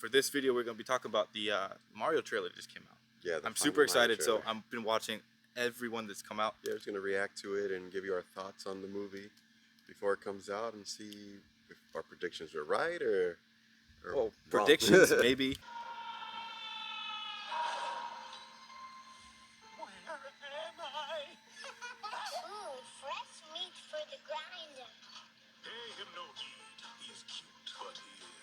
for this video, we're gonna be talking about the Mario trailer that just came out. Yeah, I'm super excited. So I've been watching everyone that's come out. Yeah, we're just gonna react to it and give you our thoughts on the movie before it comes out and see if our predictions were right or well, predictions maybe.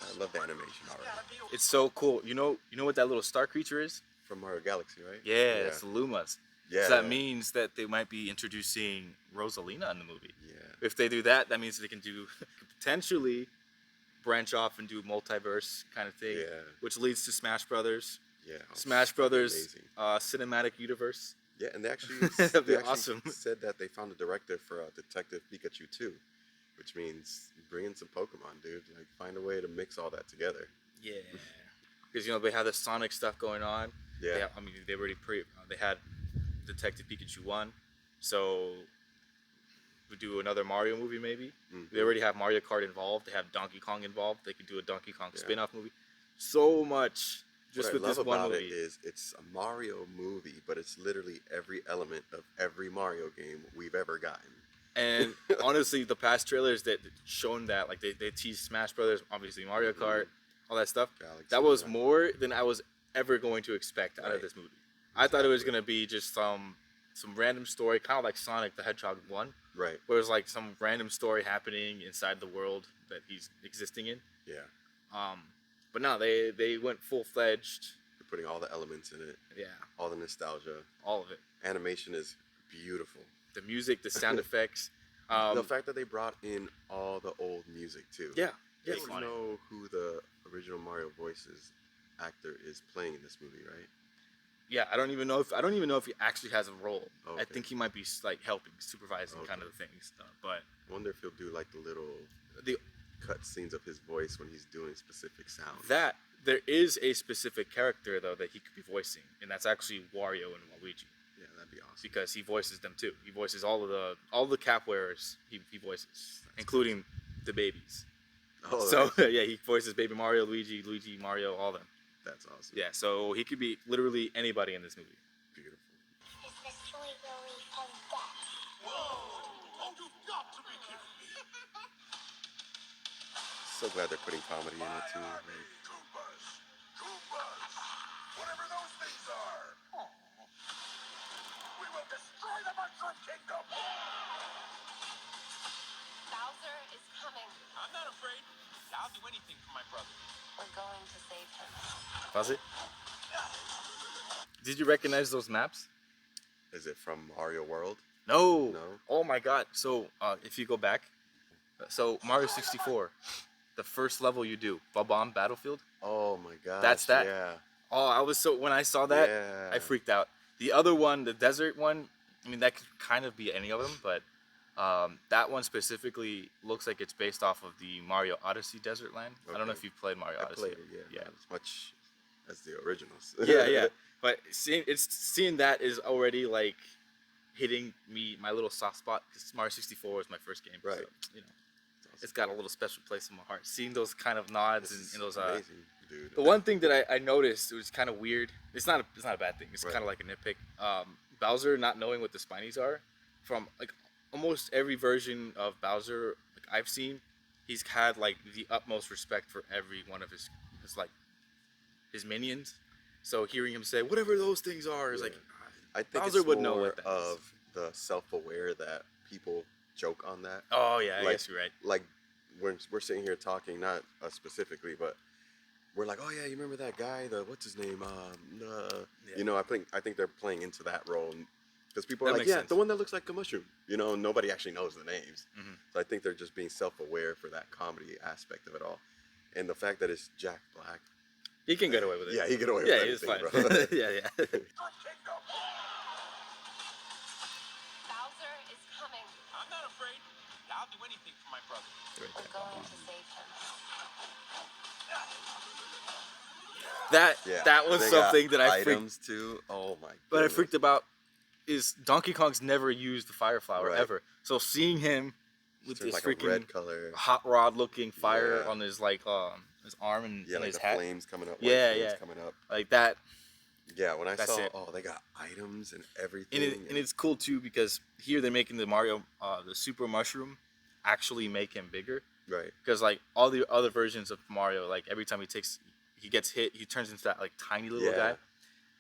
I love the animation already. It's so cool. You know what that little star creature is? From Mario Galaxy, right? Yeah, it's the Lumas. Yeah. So that means that they might be introducing Rosalina in the movie. Yeah. If they do that, that means they can do potentially branch off and do multiverse kind of thing. Yeah. Which leads to Smash Brothers. Yeah. Smash Brothers cinematic universe. Yeah, and they actually, That'd be awesome. Said that they found a director for Detective Pikachu 2, which means bring in some Pokemon, dude. Like, find a way to mix all that together. Yeah. Because, they have the Sonic stuff going on. Yeah. They already they had Detective Pikachu 1. So we do another Mario movie maybe. They already have Mario Kart involved. They have Donkey Kong involved. They could do a Donkey Kong spin-off movie. So much just with this one movie. It is it's a Mario movie, but it's literally every element of every Mario game we've ever gotten. And honestly, the past trailers that shown that, like they teased Smash Brothers, obviously Mario Kart, all that stuff. Galaxy, that was more than I was ever going to expect out of this movie. I thought it was gonna be just some random story, kind of like Sonic the Hedgehog 1. Right. Where it's like some random story happening inside the world that he's existing in. Yeah. But no, they went full-fledged. They're putting all the elements in it. Yeah. All the nostalgia. All of it. Animation is beautiful. The music, the sound effects. The fact that they brought in all the old music too. Yeah. You don't know who the original Mario voices actor is playing in this movie, right? Yeah, I don't even know if he actually has a role. Okay. I think he might be like helping, supervising kind of the things. But I wonder if he'll do like the cut scenes of his voice when he's doing specific sounds. That there is a specific character though that he could be voicing, and that's actually Wario and Luigi. Yeah, that'd be awesome. Because he voices them too. He voices all the cap wearers. He voices, including the babies. Oh, so yeah, he voices Baby Mario, Luigi, Mario, all of them. That's awesome. Yeah, so he could be literally anybody in this movie. Beautiful. Is the story really from that? Whoa! Oh, you've got to be kidding me! So glad they're putting comedy in it too. Koopas! Whatever those things are! We will destroy the Mushroom Kingdom! Bowser is coming. I'm not afraid. I'll do anything for my brother. We're going to save him. Was it? Did you recognize those maps? Is it from Mario World? No. No. Oh my God. So if you go back, so Mario 64, the first level you do, Bob-omb Battlefield. Oh my God. That's that. Yeah. Oh, when I saw that, Yeah. I freaked out. The other one, the desert one, that could kind of be any of them, but that one specifically looks like it's based off of the Mario Odyssey Desert Land. I don't know if you've played Mario Odyssey. I played it, yeah. Not as much as the originals. Yeah. But seeing that is already like hitting me, my little soft spot, because Mario 64 was my first game. Right. So, it's got a little special place in my heart. Seeing those kind of nods and those amazing, dude. The one thing that I noticed, it was kind of weird. It's not a bad thing. It's kind of like a nitpick. Bowser not knowing what the Spinies are, from like almost every version of Bowser I've seen, he's had like the utmost respect for every one of his minions. So hearing him say whatever those things are is like, I think Bowser it's would more know what that of the self-aware that people joke on that. Oh yeah, I Like- guess you're right. Like when we're sitting here talking, not us specifically, but we're like, oh yeah, you remember that guy? What's his name? I think they're playing into that role. Because people are That like, makes yeah, sense. the one that looks like a mushroom. Nobody actually knows the names. Mhm. So I think they're just being self-aware for that comedy aspect of it all. And the fact that it's Jack Black. He can get away with it. Yeah, he get away with Yeah, he's anything, fine. bro. yeah. Kingdom! Bowser is coming. I'm not afraid. I'll do anything for my brother. We're going to save him. That was They something got that I freaked. items too. Oh my god. But I freaked about is Donkey Kong's never used the fire flower Right. ever. So seeing him with Turns this like freaking a red color. hot rod looking fire Yeah. on his like his arm and, Yeah, and like his the hat. flames coming up. Yeah, White flames yeah. coming up. Like that. Yeah, when I That's saw, it. oh, they got items and And, everything. and it's cool too because here they're making the Mario, the Super Mushroom, actually make him bigger. right. Because like all the other versions of Mario, like every time he gets hit, he turns into that like tiny little Yeah. guy.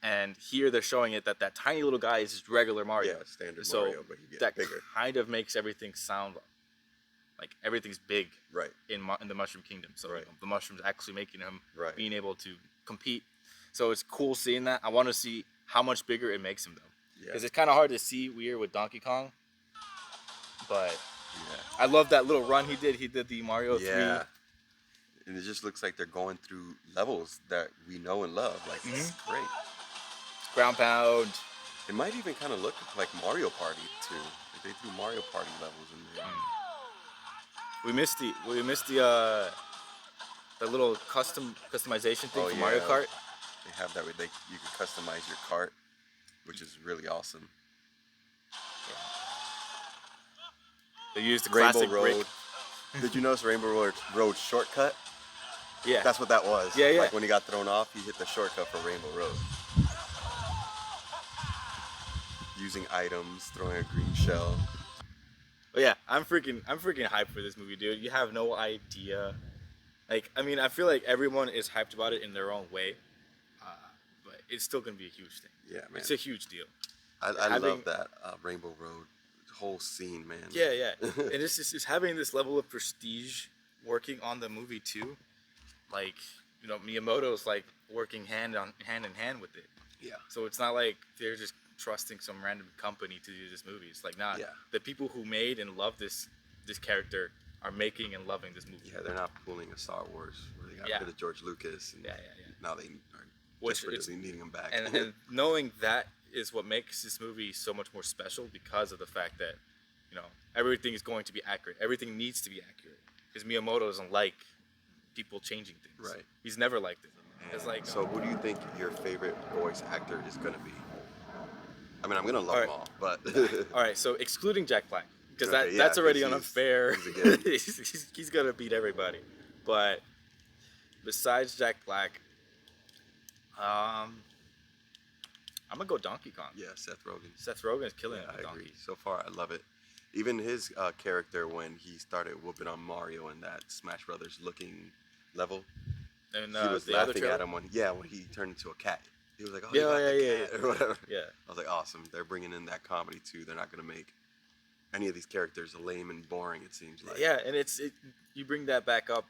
And here they're showing it that tiny little guy is just regular Mario. Yeah, standard So Mario, but he gets that bigger. kind of makes everything sound like everything's big Right. in the Mushroom Kingdom. So Right. the mushrooms actually making him Right. being able to compete. So it's cool seeing that. I want to see how much bigger it makes him though, Yeah. because it's kind of hard to see weird with Donkey Kong. But Yeah. I love that little run he did. He did the Mario Yeah. 3. And it just looks like they're going through levels that we know and love. Like, it's great. Ground pound. It might even kind of look like Mario Party, too. Like, they threw Mario Party levels in there. We missed the little customization thing Oh, for Mario yeah. Kart. They have that where you can customize your cart, which is really awesome. They used the Rainbow classic brick. Road. Did you notice Road shortcut? Yeah. That's what that was. Yeah, yeah. Like when he got thrown off, he hit the shortcut for Rainbow Road. Using items, throwing a green shell. But yeah, I'm freaking hyped for this movie, dude. You have no idea. Like, I mean, I feel like everyone is hyped about it in their own way, but it's still gonna be a huge thing. Yeah, man. It's a huge deal. I having- love that Rainbow Road whole scene, man. Yeah, yeah. And it's just having this level of prestige working on the movie too. Like, you know, Miyamoto's like working hand in hand with it. Yeah. So it's not like they're just trusting some random company to do this movie. It's like, nah, Yeah. the people who made and love this character are making and loving this movie. Yeah, they're not pulling a Star Wars where they got Yeah. rid of George Lucas. And Yeah, yeah, yeah. now they are Which desperately needing him back. And knowing that is what makes this movie so much more special because of the fact that, you know, everything is going to be accurate. Everything needs to be accurate because Miyamoto doesn't like people changing things. Right. He's never liked it. It's like, So who do you think your favorite voice actor is going to be? I mean, I'm going to love All right. them all, but... all right, so excluding Jack Black because Okay, yeah, that's already 'cause unfair. he's a given. he's gonna beat everybody. But besides Jack Black, I'm gonna go Donkey Kong. Yeah, Seth Rogen. Seth Rogen is killing Yeah, it I with agree. Donkey. So far, I love it. Even his character when he started whooping on Mario in that Smash Brothers looking level, And he was the other laughing trailer? at him when he turned into a cat. He was like, "Oh, Yeah, you got the yeah, cat," or whatever. Yeah. I was like, "Awesome! They're bringing in that comedy too. They're not gonna make any of these characters lame and boring. It seems like." Yeah, and you bring that back up,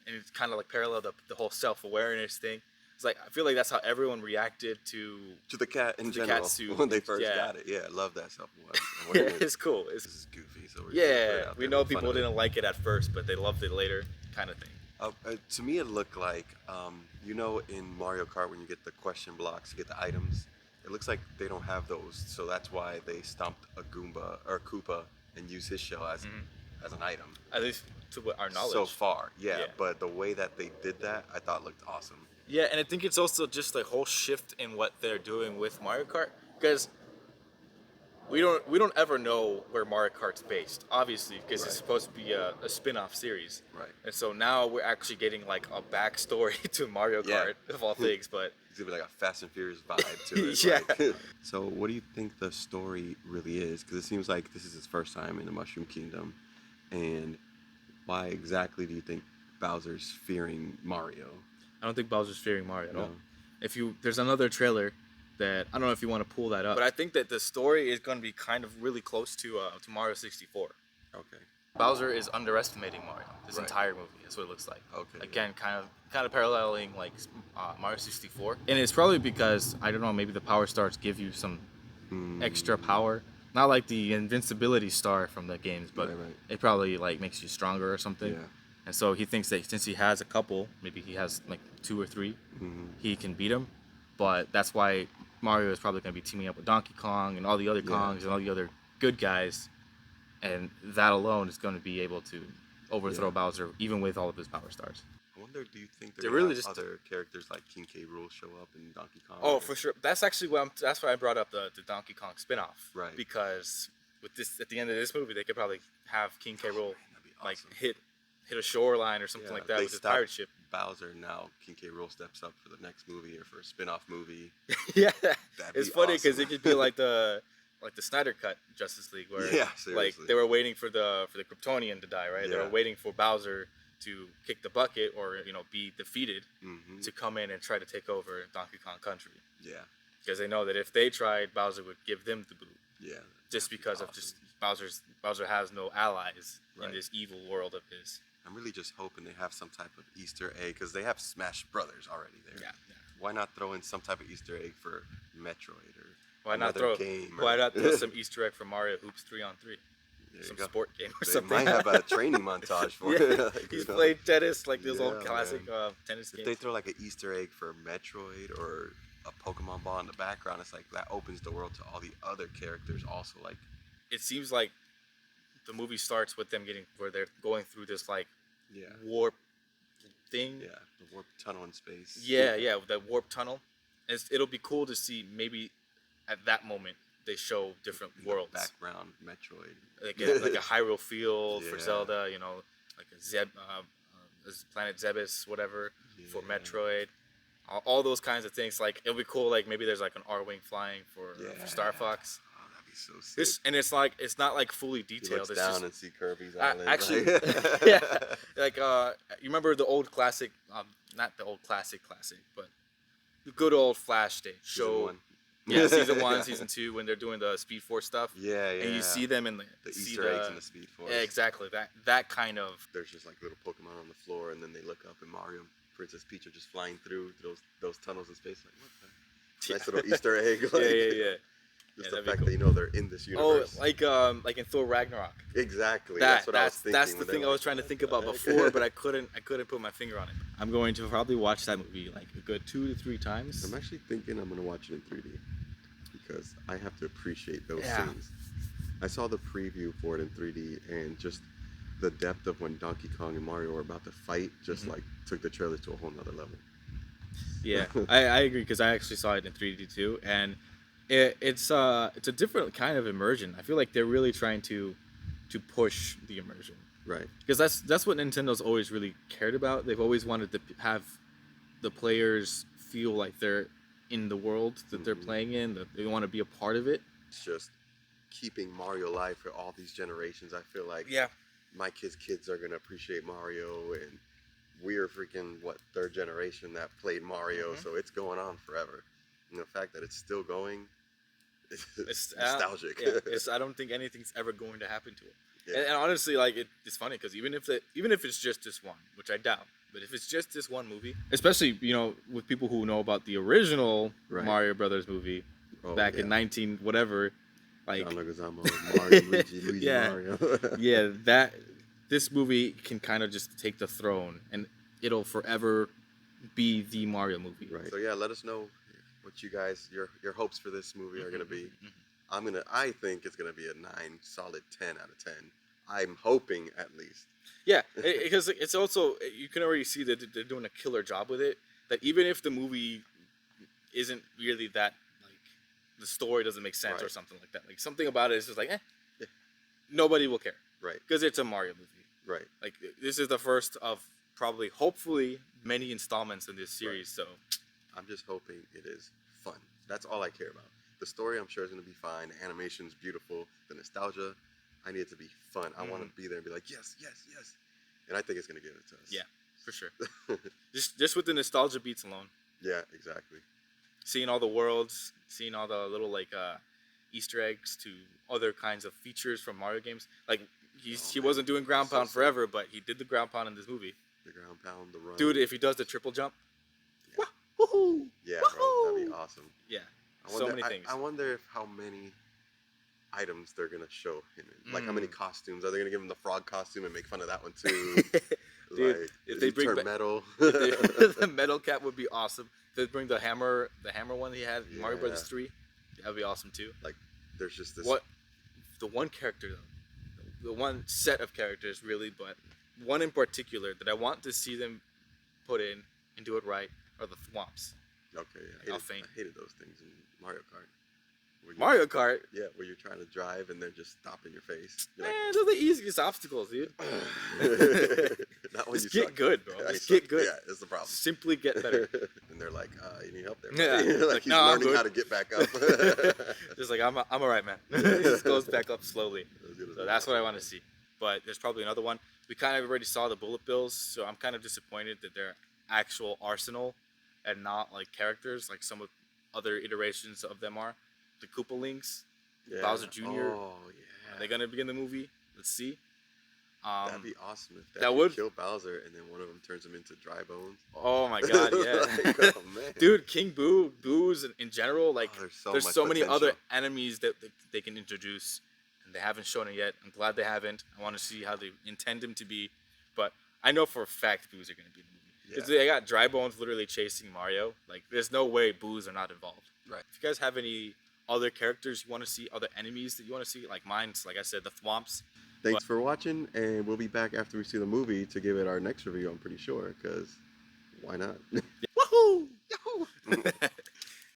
and it's kind of like parallel the whole self-awareness thing. It's like I feel like that's how everyone reacted to. To the cat in To the cat general suit. when they first Yeah. got it. Yeah, I love that self Yeah, awareness. it's cool. This is goofy, so we're gonna put it Yeah, out we there, know make fun people of it. didn't like it at first, but they loved it later, kind of thing. To me, it looked like, you know, in Mario Kart when you get the question blocks, you get the items. It looks like they don't have those, so that's why they stomped a Goomba or Koopa and used his shell as an item. At least to what our knowledge. So far, yeah, Yeah. But the way that they did that, I thought looked awesome. Yeah, and I think it's also just a whole shift in what they're doing with Mario Kart because we don't ever know where Mario Kart's based, obviously, because Right. it's supposed to be a spin-off series. Right. And so now we're actually getting like a backstory to Mario Yeah. Kart of all things, but It's gonna be like a Fast and Furious vibe to it. Yeah. like- so, what do you think the story really is? Because it seems like this is his first time in the Mushroom Kingdom, and why exactly do you think Bowser's fearing Mario? I don't think Bowser's fearing Mario at all. No. There's another trailer that I don't know if you want to pull that up, but I think that the story is going to be kind of really close to Mario 64. Okay. Bowser is underestimating Mario this Right. entire movie. That's what it looks like. Okay. Again, kind of paralleling like Mario 64, and it's probably because I don't know. Maybe the power stars give you some extra power, not like the invincibility star from the games, but Right, right. it probably like makes you stronger or something. Yeah. And so he thinks that since he has a couple, maybe he has like 2 or 3, he can beat him. But that's why Mario is probably going to be teaming up with Donkey Kong and all the other Yeah. Kongs and all the other good guys. And that alone is going to be able to overthrow Yeah. Bowser, even with all of his power stars. I wonder, do you think They're they're really really just- other characters like King K. Rool show up in Donkey Kong? Oh, for sure. That's actually that's why I brought up the Donkey Kong spin-off. Right. Because with this, at the end of this movie, they could probably have King K. Rool That'd be like awesome. hit a shoreline or something Yeah, like that they with his stopped pirate ship. Bowser, and now King K. Rool steps up for the next movie or for a spin-off movie. Yeah, That'd it's be funny because awesome. it could be like the Snyder cut Justice League, where Yeah, like seriously. they were waiting for the Kryptonian to die, right? They were Yeah. waiting for Bowser to kick the bucket or be defeated Hmm. to come in and try to take over Donkey Kong Country, Yeah, because they know that if they tried, Bowser would give them the boot, yeah. just that'd be because of awesome. just Bowser has no allies Right. in this evil world of his. I'm really just hoping they have some type of Easter egg because they have Smash Brothers already there. Yeah. Why not throw in some type of Easter egg for Metroid or Why not another throw? game? Why not throw some Easter egg for Mario Hoops 3-on-3? There you Some go. sport game or They something. might have a training montage for Yeah, it. Like, he's you know. played tennis like those old Yeah, classic man. tennis If games. they throw like an Easter egg for Metroid or a Pokemon ball in the background, it's like that opens the world to all the other characters also. Like, It seems like the movie starts with them where they're going through this like yeah, warp thing. yeah, the warp tunnel in space. Yeah, that warp tunnel. And it'll be cool to see maybe at that moment they show different In the worlds, background, Metroid. like a Hyrule field for Yeah. Zelda, like a planet Zebes, whatever, for Yeah. Metroid. All those kinds of things. Like it'll be cool. Like maybe there's like an R-wing flying for Star Fox. Oh, that'd be so sick. And it's not like fully He detailed. looks It's down just and see Kirby's I- island. actually, like- yeah, like you remember the old classic, not the old classic, but the good old Flash stage Season show. one. Yeah, season 1, season 2, when they're doing the Speed Force stuff, Yeah, yeah. and you see them in the see Easter eggs in the Speed Force. Yeah, exactly that kind of. There's just like little Pokemon on the floor, and then they look up, and Mario and Princess Peach are just flying through those tunnels in space. Like, what the? Nice little Easter egg. Like, Yeah. Just Yeah, the that'd be fact cool. that you know they're in this Oh, universe. like in Thor Ragnarok. Exactly. That's what I was thinking. That's the when they thing were I was like, trying to what think the about heck? before, but I couldn't put my finger on it. I'm going to probably watch that movie like a good 2 to 3 times. I'm actually thinking I'm gonna watch it in 3D because I have to appreciate those Yeah. scenes. I saw the preview for it in 3D, and just the depth of when Donkey Kong and Mario were about to fight just like took the trailer to a whole nother level. Yeah, I agree, because I actually saw it in 3D too, and it's a different kind of immersion. I feel like they're really trying to push the immersion, Right. because that's what Nintendo's always really cared about. They've always wanted to have the players feel like they're in the world that they're playing in, that they want to be a part of it. It's just keeping Mario alive for all these generations. I feel like Yeah. my kids are gonna appreciate Mario, and we're freaking third generation that played Mario, so it's going on forever. And the fact that it's still going, it's nostalgic. I don't think anything's ever going to happen to it. Yeah. And honestly, like it's funny because even if it's just this one, which I doubt, but if it's just this one movie, especially with people who know about the original Right. Mario Brothers movie Oh, back yeah. in 19 whatever, like John Leguizamo, Mario, Luigi Yeah. Mario. yeah, this movie can kind of just take the throne, and it'll forever be the Mario movie. Right. So yeah, let us know what you guys your hopes for this movie are gonna be. I think it's gonna be a 9, solid 10 out of 10. I'm hoping at least. Yeah, because it's also, you can already see that they're doing a killer job with it. That even if the movie isn't really that, like, the story doesn't make sense or Right. something like that, like something about it is just like, Yeah. nobody will care Right. because it's a Mario movie. Right. Like, this is the first of probably, hopefully, many installments in this series. So I'm just hoping it is fun. That's all I care about. The story, I'm sure, is going to be fine. The animation's beautiful. The nostalgia, I need it to be fun. I want to be there and be like, yes, yes, yes. And I think it's going to give it to us. yeah, for sure. just with the nostalgia beats alone, Yeah, exactly. seeing all the worlds, seeing all the little like Easter eggs to other kinds of features from Mario games. Like he man. wasn't doing ground So pound sick. forever, but he did the ground pound in this movie. The ground pound, the run. Dude, if he does the triple jump, Yeah. woohoo! Yeah, bro, that'd be awesome. Yeah, I so wonder, many things. I wonder how many items they're gonna show him in. Like how many costumes. Are they gonna give him the frog costume and make fun of that one too? Dude, like, if did they he bring turn back- metal. the metal cap would be awesome. If they bring the hammer one he had in Mario Yeah. Brothers 3, that'd be awesome too. Like there's just this. What the one character though, the one set of characters really, but one in particular that I want to see them put in and do it right are the thwomps. Okay, I'll I faint. hated those things in Mario Kart. Where you- Mario Kart, Yeah, where you're trying to drive and they're just stopping your face. You're man, they're the easiest obstacles, dude. like, Not when Just you get suck. good, bro. Yeah, Just you get suck. good. Yeah, that's the problem. Simply get better. And they're like, you need help there. Yeah. buddy." like, Like, he's "No, I'm learning good." how to get back up. Just like I'm all right, man. He just goes back up slowly. As good as So we that's what I possibly want to can. see. But there's probably another one. We kind of already saw the bullet bills, so I'm kind of disappointed that they're actual arsenal and not like characters like some of other iterations of them are. The Koopalings, Yeah. Bowser Jr. Oh, Are yeah. they gonna be in the movie? Let's see. That'd be awesome if that you would- kill Bowser and then one of them turns him into dry bones. Oh my god, yeah. Like, oh, man. Dude, King Boo, Boos in general, like Oh, there's much so many other potential. enemies that they can introduce, and they haven't shown it yet. I'm glad they haven't. I want to see how they intend him to be, but I know for a fact Boos are gonna be in the movie. 'Cause Yeah. they got Dry Bones literally chasing Mario. Like, there's no way Boos are not involved. Right. If you guys have any other characters you want to see, other enemies that you want to see, like mine's, like I said, the Thwomps. Thanks for watching, and we'll be back after we see the movie to give it our next review, I'm pretty sure, because why not?